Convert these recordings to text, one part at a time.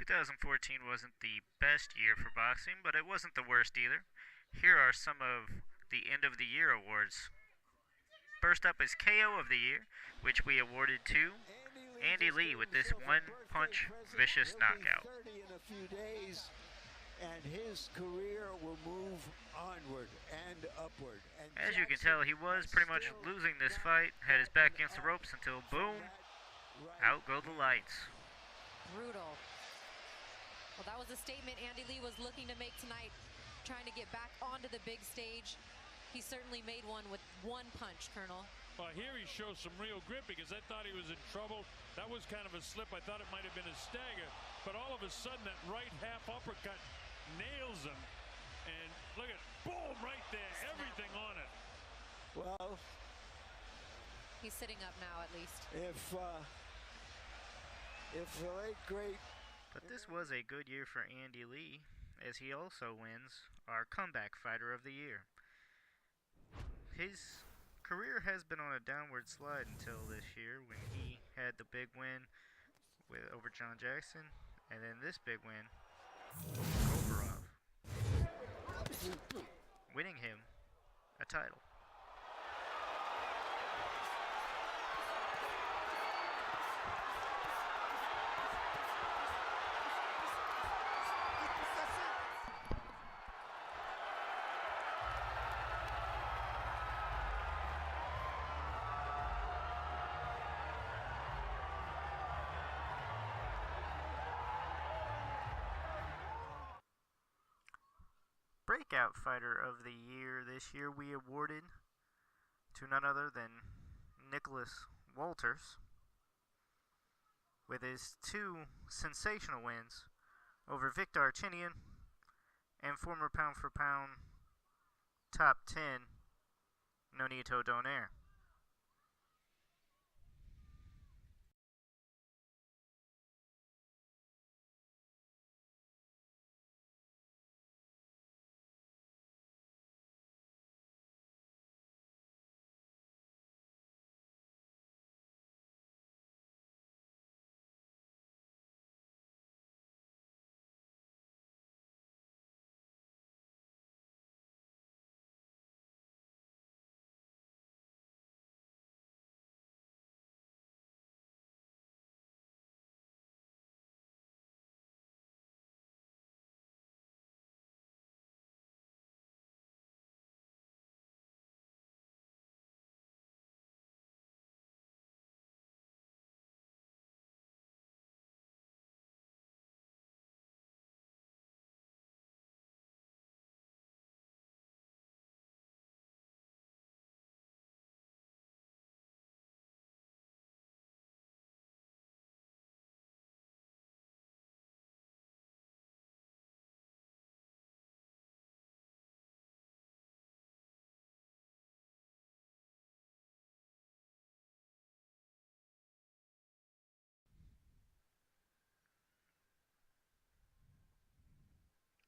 2014 wasn't the best year for boxing, but it wasn't the worst either. Here are some of the end of the year awards. First up is KO of the Year, which we awarded to Andy Lee with this one-punch vicious knockout. In a few days, and his career will move onward and upward. And as you can tell, he was pretty much losing this fight, had his back against the ropes until boom, out go the lights. Brutal. Well, that was a statement Andy Lee was looking to make tonight, trying to get back onto the big stage. He certainly made one with one punch, Colonel. Well, here he shows some real grit because I thought he was in trouble. That was kind of a slip. I thought it might have been a stagger. But all of a sudden, that right half uppercut nails him. And look at, boom, right there. Everything on it. Well, he's sitting up now, at least. If the late great. But this was a good year for Andy Lee, as he also wins our Comeback Fighter of the Year. His career has been on a downward slide until this year when he had the big win over John Jackson, and then this big win over Kovarov, winning him a title. Breakout Fighter of the Year this year we awarded to none other than Nicholas Walters with his two sensational wins over Victor Archinian and former pound-for-pound top 10 Nonito Donaire.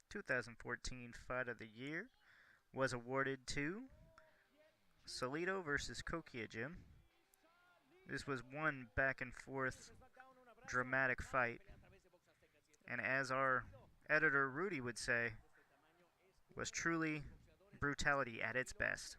The 2014 Fight of the Year was awarded to Salido versus Kokia Jim. This was one back and forth dramatic fight, and as our editor Rudy would say, was truly brutality at its best.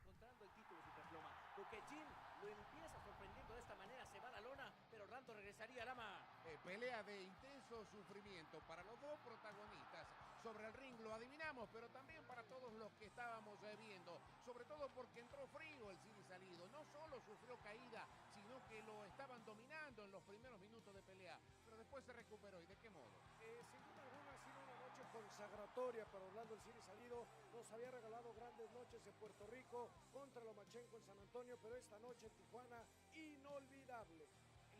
Pelea de intenso sufrimiento para los dos protagonistas. Sobre el ring lo adivinamos, pero también para todos los que estábamos viendo. Sobre todo porque entró frío el Cine Salido. No solo sufrió caída, sino que lo estaban dominando en los primeros minutos de pelea. Pero después se recuperó. ¿Y de qué modo? Sin duda alguna ha sido una noche consagratoria para Orlando el Cine Salido. Nos había regalado grandes noches en Puerto Rico contra Lomachenko en San Antonio, pero esta noche en Tijuana, inolvidable.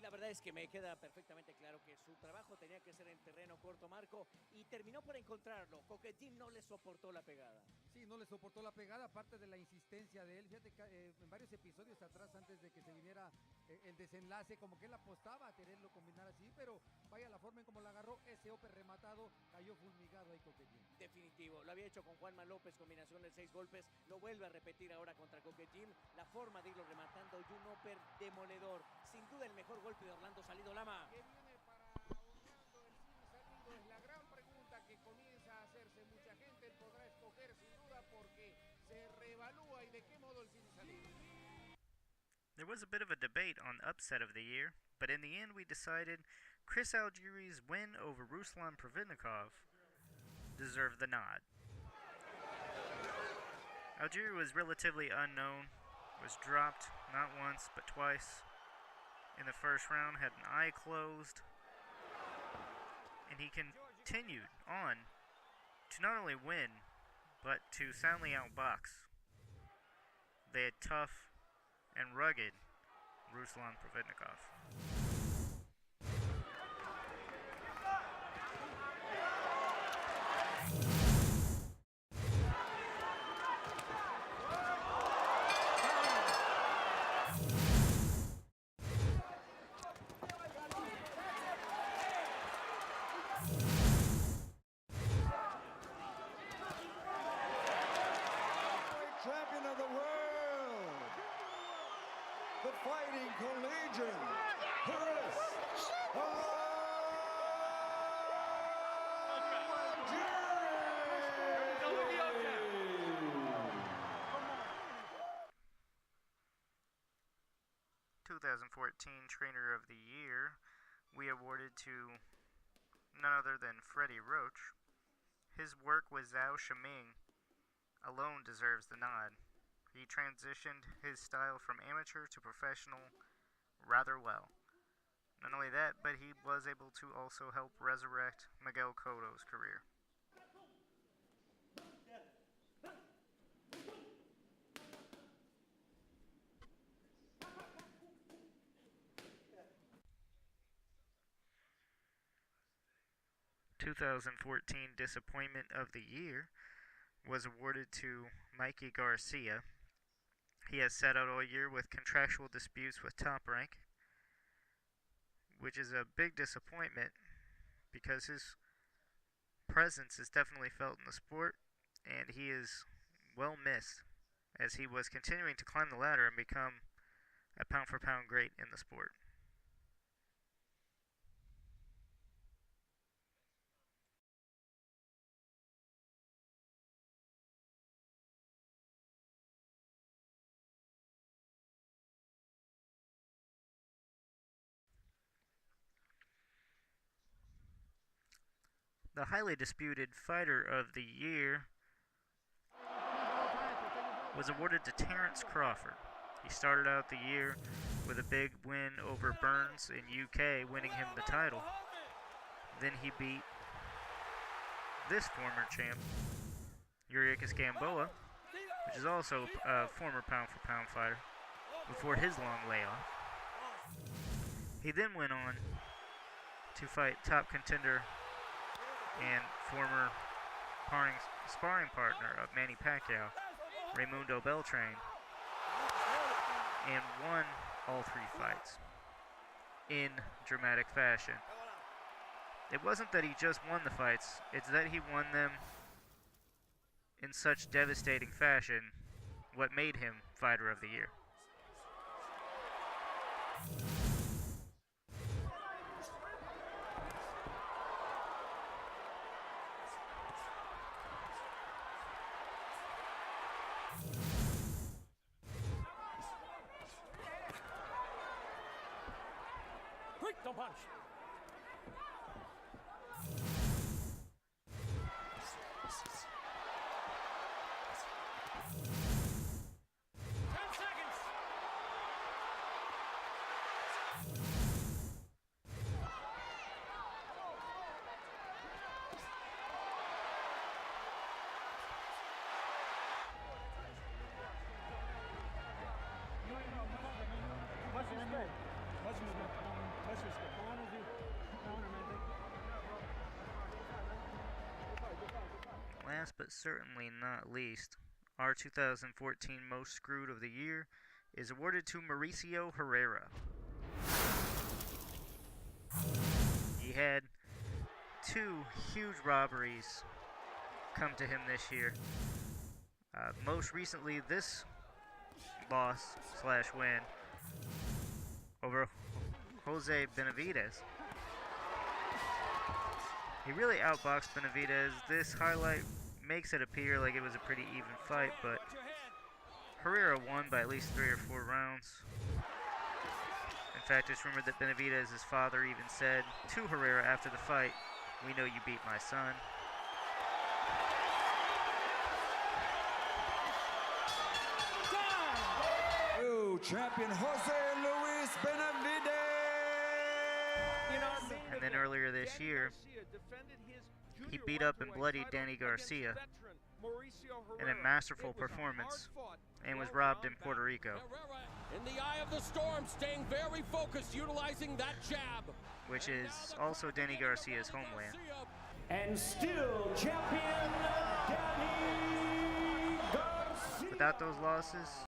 La verdad es que me queda perfectamente claro que su trabajo tenía que ser en terreno corto, Marco, y terminó por encontrarlo. Coquetín no le soportó la pegada. Sí, no le soportó la pegada, aparte de la insistencia de él. Fíjate que en varios episodios atrás, antes de que se viniera el desenlace, como que él apostaba a quererlo combinar así, pero vaya la forma en cómo la agarró, ese upper rematado, cayó fulmigado ahí Coquetín. Definitivo, lo había hecho con Juanma López, combinación de 6 golpes, lo vuelve a repetir ahora contra Coquetín, la forma de irlo rematando y un upper demoledor. Sin duda el mejor golpe de Orlando Salido Lama. Que viene para Orlando el Cine Salido es la There was a bit of a debate on upset of the year, but in the end we decided Chris Algieri's win over Ruslan Provodnikov deserved the nod. Algieri was relatively unknown, was dropped not once but twice in the first round, had an eye closed, and he continued on to not only win, but to soundly outbox the tough and rugged Ruslan Provodnikov. Champion of the world, the fighting collegian, Chris Algieri. 2014 Trainer of the Year we awarded to none other than Freddie Roach. His work with Zhao Shiming alone deserves the nod. He transitioned his style from amateur to professional rather well. Not only that, but he was able to also help resurrect Miguel Cotto's career. "2014 Disappointment of the Year was awarded to Mikey Garcia. He has sat out all year with contractual disputes with Top Rank, which is a big disappointment because his presence is definitely felt in the sport, and he is well missed as he was continuing to climb the ladder and become a pound-for-pound great in the sport. The highly disputed Fighter of the Year was awarded to Terence Crawford. He started out the year with a big win over Burns in UK, winning him the title. Then he beat this former champ, Yuriorkis Gamboa, which is also a former pound-for-pound fighter, before his long layoff. He then went on to fight top contender and former sparring partner of Manny Pacquiao, Raymundo Beltran, and won all three fights in dramatic fashion. It wasn't that he just won the fights, it's that he won them in such devastating fashion, what made him Fighter of the Year. Quick, don't punch. Last but certainly not least, our 2014 Most Screwed of the Year is awarded to Mauricio Herrera. He had two huge robberies come to him this year. Most recently, this loss/win over Jose Benavidez. He really outboxed Benavidez. This highlight makes it appear like it was a pretty even fight, but Herrera won by at least 3 or 4 rounds. fact, it's rumored that Benavidez's father even said to Herrera after the fight, "We know you beat my son." New champion Jose Luis Benavidez. And then earlier this year, he beat up and bloodied Danny Garcia in a masterful performance and was robbed in Puerto Rico. In the eye of the storm, staying very focused, utilizing that jab. Which is also Danny Garcia's homeland. And still champion Danny Garcia. Without those losses,